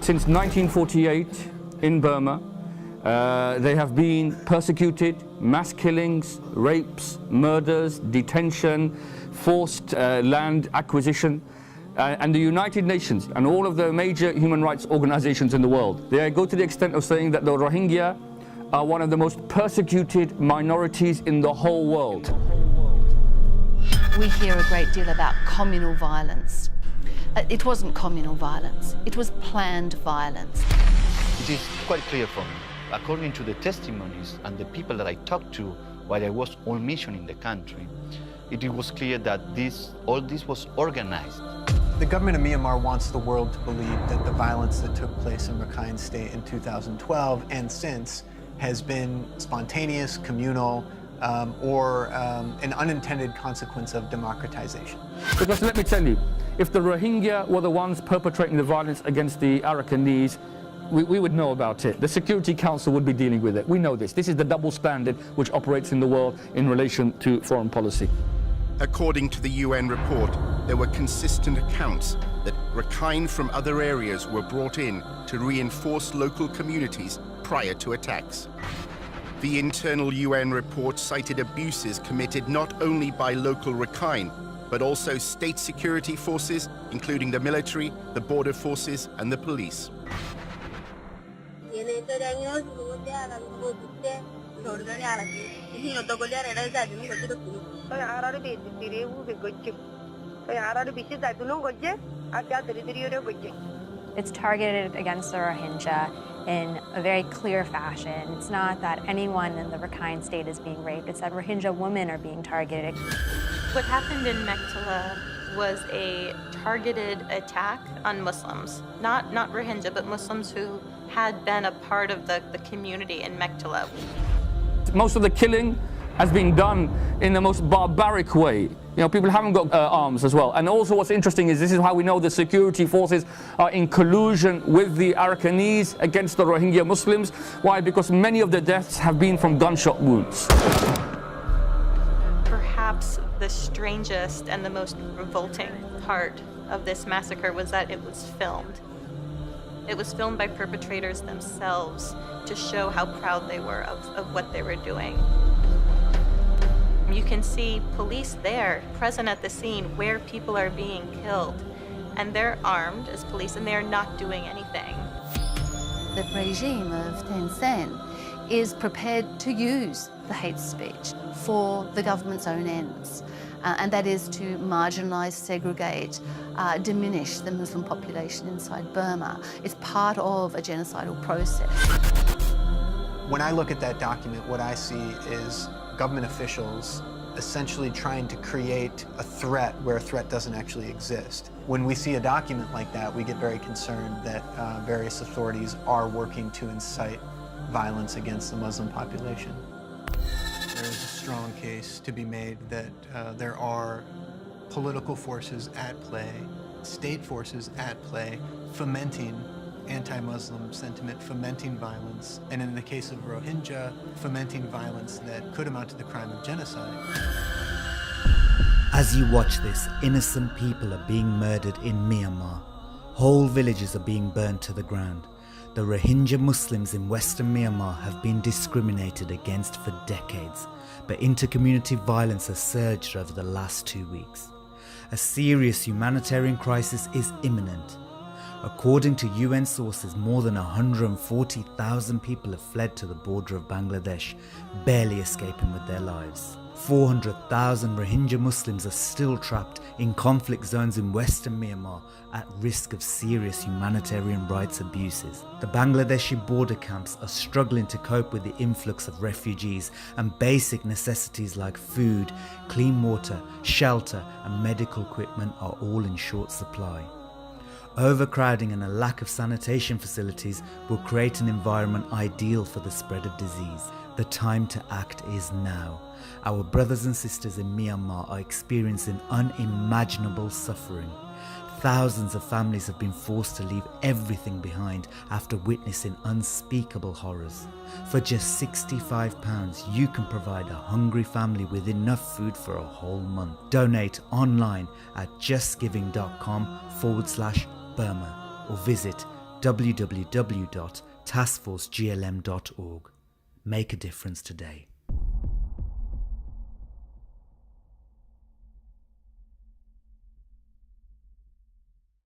Since 1948 in Burma, they have been persecuted, mass killings, rapes, murders, detention, forced land acquisition. And the United Nations and all of the major human rights organizations in the world, they go to the extent of saying that the Rohingya are one of the most persecuted minorities in the whole world. We hear a great deal about communal violence. It wasn't communal violence, it was planned violence. It is quite clear for me, according to the testimonies and the people that I talked to while I was on mission in the country, it was clear that all this was organized. The government of Myanmar wants the world to believe that the violence that took place in Rakhine State in 2012 and since has been spontaneous, communal, or an unintended consequence of democratization. Because let me tell you, if the Rohingya were the ones perpetrating the violence against the Arakanese, we would know about it. The Security Council would be dealing with it. We know this. This is the double standard which operates in the world in relation to foreign policy. According to the UN report, there were consistent accounts that Rakhine from other areas were brought in to reinforce local communities prior to attacks. The internal UN report cited abuses committed not only by local Rakhine, but also state security forces, including the military, the border forces, and the police. It's targeted against the Rohingya in a very clear fashion. It's not that anyone in the Rakhine State is being raped, it's that Rohingya women are being targeted. What happened in Mektela was a targeted attack on Muslims, not Rohingya, but Muslims who had been a part of the community in Mektela. Most of the killing has been done in the most barbaric way. You know, people haven't got arms as well. And also what's interesting is this is how we know the security forces are in collusion with the Arakanese against the Rohingya Muslims. Why? Because many of the deaths have been from gunshot wounds. Perhaps the strangest and the most revolting part of this massacre was that it was filmed. It was filmed by perpetrators themselves to show how proud they were of what they were doing. You can see police there, present at the scene where people are being killed, and they're armed as police and they're not doing anything. The regime of Thein Sein is prepared to use the hate speech for the government's own ends, and that is to marginalise, segregate, diminish the Muslim population inside Burma. It's part of a genocidal process. When I look at that document, what I see is government officials essentially trying to create a threat where a threat doesn't actually exist. When we see a document like that, we get very concerned that various authorities are working to incite violence against the Muslim population. There is a strong case to be made that there are political forces at play, state forces at play, fomenting anti-Muslim sentiment, fomenting violence, and in the case of Rohingya, fomenting violence that could amount to the crime of genocide. As you watch this, innocent people are being murdered in Myanmar. Whole villages are being burned to the ground. The Rohingya Muslims in Western Myanmar have been discriminated against for decades, but inter-community violence has surged over the last 2 weeks. A serious humanitarian crisis is imminent. According to UN sources, more than 140,000 people have fled to the border of Bangladesh, barely escaping with their lives. 400,000 Rohingya Muslims are still trapped in conflict zones in Western Myanmar at risk of serious humanitarian rights abuses. The Bangladeshi border camps are struggling to cope with the influx of refugees, and basic necessities like food, clean water, shelter, and medical equipment are all in short supply. Overcrowding and a lack of sanitation facilities will create an environment ideal for the spread of disease. The time to act is now. Our brothers and sisters in Myanmar are experiencing unimaginable suffering. Thousands of families have been forced to leave everything behind after witnessing unspeakable horrors. For just £65, you can provide a hungry family with enough food for a whole month. Donate online at justgiving.com/Burma or visit www.taskforceglm.org. Make a difference today.